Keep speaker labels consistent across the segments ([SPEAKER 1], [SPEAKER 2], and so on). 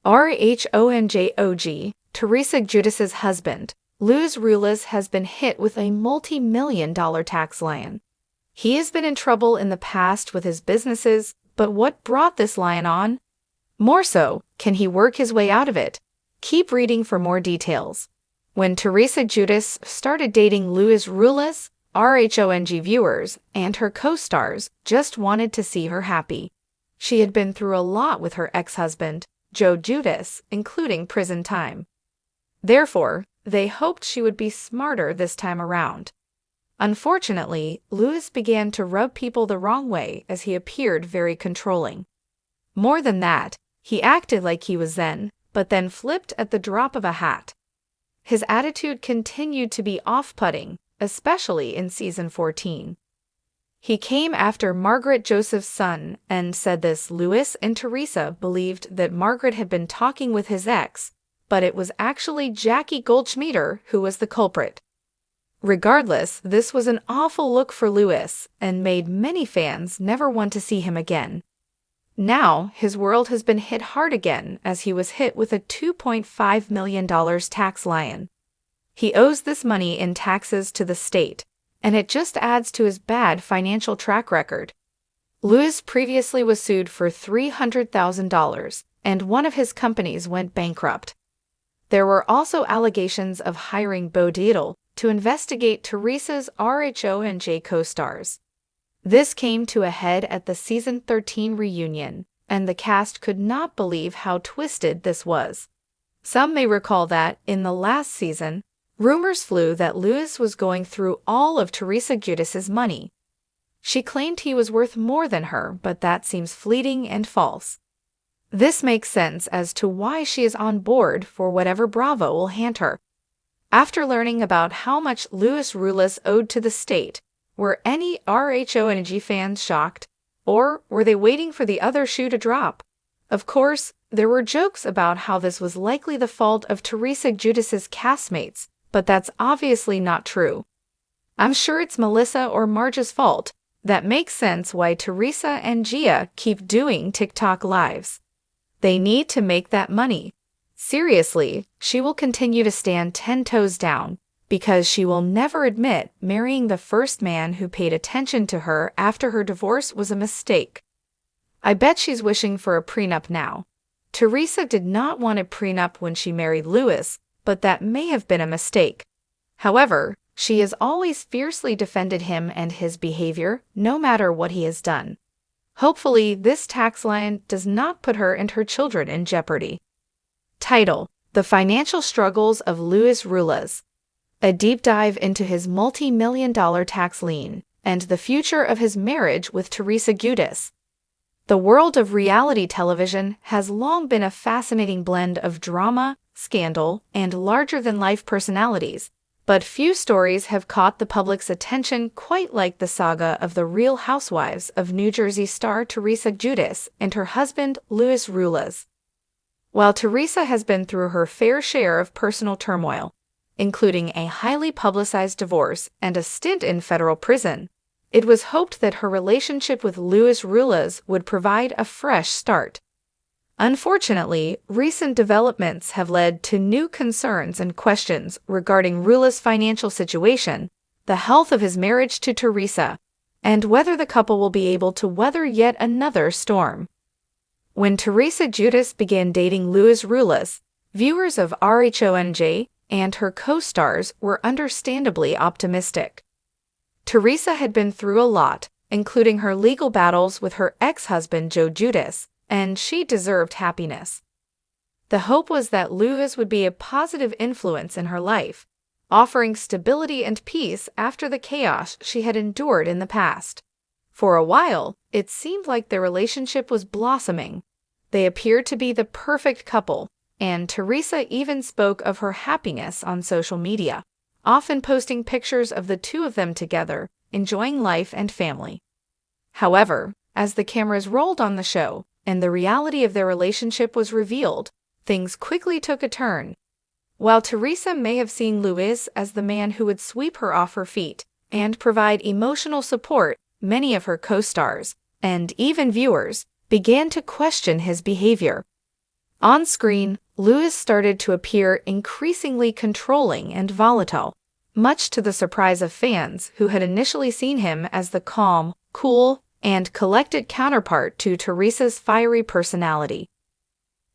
[SPEAKER 1] RHONJOG, Teresa Giudice's husband, Luis Ruelas, has been hit with a multi-million-dollar tax lion. He has been in trouble in the past with his businesses, but what brought this lion on? More so, can he work his way out of it? Keep reading for more details. When Teresa Giudice started dating Luis Ruelas, RHONG viewers and her co-stars just wanted to see her happy. She had been through a lot with her ex-husband, Joe Giudice, including prison time. Therefore, they hoped she would be smarter this time around. Unfortunately, Luis began to rub people the wrong way as he appeared very controlling. More than that, he acted like he was Zen, but then flipped at the drop of a hat. His attitude continued to be off-putting, especially in season 14. He came after Margaret Joseph's son and said this: Luis and Teresa believed that Margaret had been talking with his ex, but it was actually Jackie Goldschmieder who was the culprit. Regardless, this was an awful look for Luis and made many fans never want to see him again. Now, his world has been hit hard again as he was hit with a $2.5 million tax lion. He owes this money in taxes to the state, and it just adds to his bad financial track record. Luis previously was sued for $300,000, and one of his companies went bankrupt. There were also allegations of hiring Bo Dietl to investigate Teresa's RHONJ co-stars. This came to a head at the season 13 reunion, and the cast could not believe how twisted this was. Some may recall that, in the last season, rumors flew that Luis was going through all of Teresa Giudice's money. She claimed he was worth more than her, but that seems fleeting and false. This makes sense as to why she is on board for whatever Bravo will hand her. After learning about how much Luis Ruelas owed to the state, were any RHONG fans shocked, or were they waiting for the other shoe to drop? Of course, there were jokes about how this was likely the fault of Teresa Giudice's castmates, but that's obviously not true. I'm sure it's Melissa or Marge's fault. That makes sense why Teresa and Gia keep doing TikTok lives. They need to make that money. Seriously, she will continue to stand 10 toes down, because she will never admit marrying the first man who paid attention to her after her divorce was a mistake. I bet she's wishing for a prenup now. Teresa did not want a prenup when she married Luis, but that may have been a mistake. However, she has always fiercely defended him and his behavior, no matter what he has done. Hopefully, this tax lion does not put her and her children in jeopardy. Title: The Financial Struggles of Luis Ruelas. A deep dive into his multi-million-dollar tax lien and the future of his marriage with Teresa Giudice. The world of reality television has long been a fascinating blend of drama, scandal, and larger-than-life personalities, but few stories have caught the public's attention quite like the saga of the Real Housewives of New Jersey star Teresa Giudice and her husband Luis Ruelas. While Teresa has been through her fair share of personal turmoil, including a highly publicized divorce and a stint in federal prison, it was hoped that her relationship with Luis Ruelas would provide a fresh start. Unfortunately, recent developments have led to new concerns and questions regarding Ruelas' financial situation, the health of his marriage to Teresa, and whether the couple will be able to weather yet another storm. When Teresa Giudice began dating Luis Ruelas, viewers of RHONJ and her co-stars were understandably optimistic. Teresa had been through a lot, including her legal battles with her ex-husband Joe Giudice, and she deserved happiness. The hope was that Luis would be a positive influence in her life, offering stability and peace after the chaos she had endured in the past. For a while, it seemed like their relationship was blossoming. They appeared to be the perfect couple, and Teresa even spoke of her happiness on social media, often posting pictures of the two of them together, enjoying life and family. However, as the cameras rolled on the show, and the reality of their relationship was revealed, things quickly took a turn. While Teresa may have seen Luis as the man who would sweep her off her feet and provide emotional support, many of her co-stars, and even viewers, began to question his behavior. On screen, Louis started to appear increasingly controlling and volatile, much to the surprise of fans who had initially seen him as the calm, cool, and collected counterpart to Teresa's fiery personality.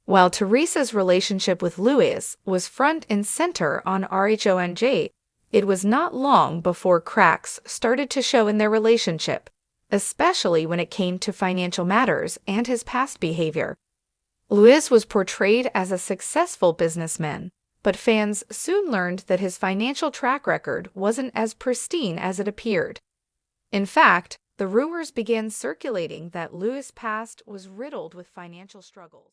[SPEAKER 1] While Teresa's relationship with Louis was front and center on RHONJ, it was not long before cracks started to show in their relationship, especially when it came to financial matters and his past behavior. Louis was portrayed as a successful businessman, but fans soon learned that his financial track record wasn't as pristine as it appeared. In fact, the rumors began circulating that Louis' past was riddled with financial struggles.